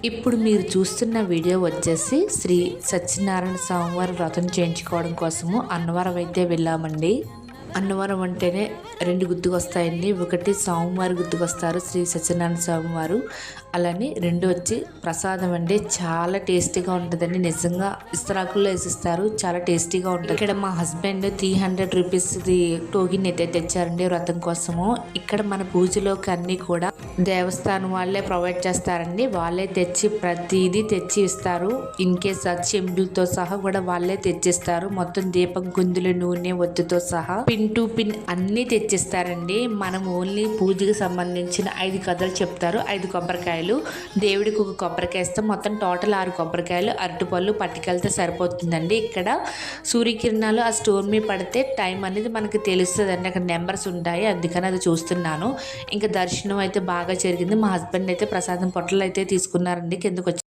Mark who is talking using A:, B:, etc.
A: ఇప్పుడు మీరు చూస్తున్న వీడియో వచ్చేసి శ్రీ సత్యనారాయణ స్వామివారి వ్రతం చేయించుకోవడం కోసము అన్నవరం అయితే వెళ్ళామండి. అన్నవరం అంటేనే రెండు గుర్తుకొస్తాయండి. ఒకటి స్వామివారు గుర్తుకొస్తారు, శ్రీ సత్యనారాయణ స్వామివారు. అలానే రెండు వచ్చి ప్రసాదం అండి, చాలా టేస్టీగా ఉంటుందండి. నిజంగా ఇస్తరాకుల్లో వేసిస్తారు, చాలా టేస్టీగా ఉంటుంది. ఇక్కడ మా హస్బెండ్ 300 రూపీస్ది టోకెన్ అయితే తెచ్చారండి వ్రతం కోసము. ఇక్కడ మన పూజలోకి అన్నీ కూడా దేవస్థానం వాళ్ళే ప్రొవైడ్ చేస్తారండి. వాళ్ళే తెచ్చి ప్రతిదీ తెచ్చి ఇస్తారు. ఇన్ కేస్ చెంబులతో సహా కూడా వాళ్ళే తెచ్చిస్తారు. మొత్తం దీపం, గుందులు, నూనె, ఒత్తుతో సహా పిన్ టు పిన్ అన్నీ తెచ్చిస్తారండి. మనం ఓన్లీ పూజకి సంబంధించిన 5 కథలు చెప్తారు. 5 కొబ్బరికాయలు, దేవుడికి ఒక కొబ్బరికాయ ఇస్తాం. మొత్తం టోటల్ 6 కొబ్బరికాయలు, అరటిపళ్ళు పట్టుకెళ్తే సరిపోతుందండి. ఇక్కడ సూర్యకిరణాలు ఆ స్టోన్ మీద పడితే టైం అనేది మనకి తెలుస్తుందండి. అక్కడ నెంబర్స్ ఉంటాయి, అందుకని అది చూస్తున్నాను. ఇంకా దర్శనం అయితే బాగా జరిగింది. మా హస్బెండ్ అయితే ప్రసాదం పొట్టలు అయితే తీసుకున్నారండి. కిందకు వచ్చి